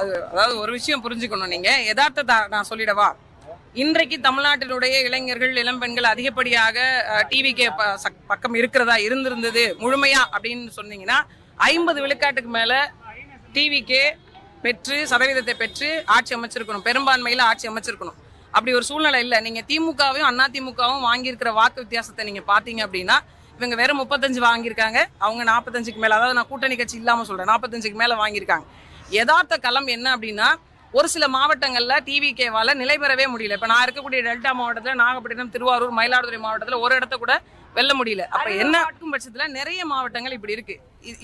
அதாவது ஒரு விஷயம் புரிஞ்சுக்கணும். நீங்க யதார்த்தத்தை நான் சொல்லிடவா? இன்றைக்கு தமிழ்நாட்டினுடைய இளைஞர்கள் இளம்பெண்கள் அதிகப்படியாக டிவிக்கு பக்கம் இருக்கிறதா இருந்திருந்தது முழுமையா அப்படின்னு சொன்னீங்கன்னா 50 விழுக்காட்டுக்கு மேல டிவிக்கே பெற்று சதவீதத்தை பெற்று ஆட்சி அமைச்சிருக்கணும், பெரும்பான்மையில ஆட்சி அமைச்சிருக்கணும். அப்படி ஒரு சூழ்நிலை இல்லை. நீங்க திமுகவும் அண்ணா திமுகவும் வாங்கியிருக்கிற வாக்கு வித்தியாசத்தை நீங்க பாத்தீங்க அப்படின்னா இவங்க வெறும் 35 வாங்கியிருக்காங்க, அவங்க 45க்கு மேல, அதாவது நான் கூட்டணி கட்சி இல்லாம சொல்றேன், 45க்கு மேல வாங்கியிருக்காங்க. யதார்த்த களம் என்ன அப்படின்னா ஒரு சில மாவட்டங்கள்ல டிவிகேவால நிலை பெறவே முடியல. இப்ப நான் இருக்கக்கூடிய டெல்டா மாவட்டத்துல, நாகப்பட்டினம், திருவாரூர், மயிலாடுதுறை மாவட்டத்துல ஒரு இடத்த கூட வெல்ல முடியல. அப்ப என்ன ஆட்டும் பட்சத்துல நிறைய மாவட்டங்கள் இப்படி இருக்கு.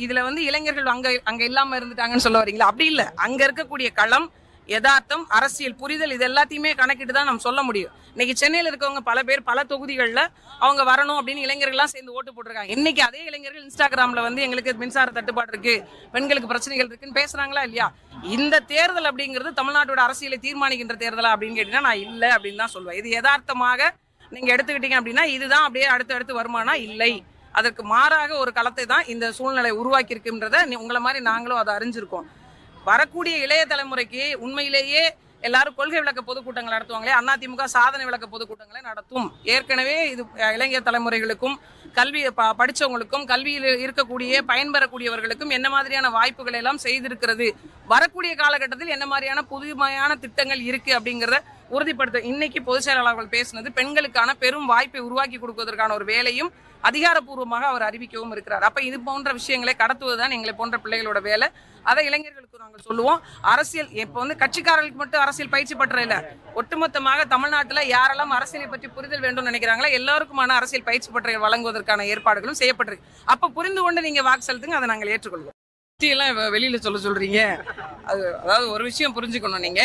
இதுல இளைஞர்கள் அங்க இல்லாம இருந்துட்டாங்கன்னு சொல்ல வரீங்களா? அப்படி இல்ல. அங்க இருக்கக்கூடிய களம், யதார்த்தம், அரசியல் புரிதல், இது எல்லாத்தையுமே கணக்கிட்டு தான் நம்ம சொல்ல முடியும். இன்னைக்கு சென்னையில இருக்கவங்க பல பேர் பல தொகுதிகளில் அவங்க வரணும் அப்படின்னு இளைஞர்கள்லாம் சேர்ந்து ஓட்டு போட்டிருக்காங்க. இன்னைக்கு அதே இளைஞர்கள் இன்ஸ்டாகிராம்ல எங்களுக்கு மின்சார தட்டுப்பாடு இருக்கு, பெண்களுக்கு பிரச்சனைகள் இருக்குன்னு பேசுறாங்களா இல்லையா? இந்த தேர்தல் அப்படிங்கிறது தமிழ்நாட்டோட அரசியலை தீர்மானிக்கின்ற தேர்தலா அப்படின்னு கேட்டீங்கன்னா நான் இல்லை அப்படின்னு தான் சொல்வேன். இது யதார்த்தமாக நீங்க எடுத்துக்கிட்டீங்க அப்படின்னா இதுதான் அப்படியே அடுத்து வருமானா? இல்லை. அதற்கு மாறாக ஒரு களத்தை தான் இந்த சூழ்நிலை உருவாக்கி இருக்குன்றத உங்களை மாதிரி நாங்களும் அதை அறிஞ்சிருக்கோம். வரக்கூடிய இளைய தலைமுறைக்கு உண்மையிலேயே எல்லாரும் கொள்கை விளக்க பொதுக்கூட்டங்கள் நடத்துவாங்களே, அதிமுக சாதனை விளக்க பொதுக்கூட்டங்களை நடத்தும். ஏற்கனவே இது இளைஞர் தலைமுறைகளுக்கும் கல்வி படித்தவங்களுக்கும் கல்வியில் இருக்கக்கூடிய பயன்பெறக்கூடியவர்களுக்கும் என்ன மாதிரியான வாய்ப்புகளை எல்லாம் செய்திருக்கிறது, வரக்கூடிய காலகட்டத்தில் என்ன மாதிரியான புதுமையான திட்டங்கள் இருக்கு அப்படிங்கிறத உறுதிப்படுத்த இன்னைக்கு பொதுச் செயலாளர்கள் பேசினது பெண்களுக்கான பெரும் வாய்ப்பை உருவாக்கி கொடுப்பதற்கான ஒரு வேலையும் அதிகாரப்பூர்வமாக அவர் அறிவிக்கவும் இருக்கிறார். அப்ப இது போன்ற விஷயங்களை கடத்துவதுதான் எங்களை போன்ற பிள்ளைகளோட வேலை. அதை இளைஞர்களுக்கு நாங்கள் சொல்லுவோம். அரசியல் இப்ப கட்சிக்காரர்களுக்கு மட்டும் அரசியல் பயிற்சி பற்ற இல்ல, ஒட்டுமொத்தமாக தமிழ்நாட்டில் யாரெல்லாம் அரசியலை பற்றி புரிதல் வேண்டும் நினைக்கிறாங்களோ எல்லாருக்குமான அரசியல் பயிற்சி பற்றைகள் வழங்குவதற்கான ஏற்பாடுகளும் செய்யப்பட்டிருக்கு. அப்ப புரிந்து கொண்டு நீங்க வாக்கு செலுத்துங்க, அதை நாங்கள் ஏற்றுக்கொள்வோம். வெளியில சொல்றீங்க. அதாவது ஒரு விஷயம் புரிஞ்சுக்கணும். நீங்க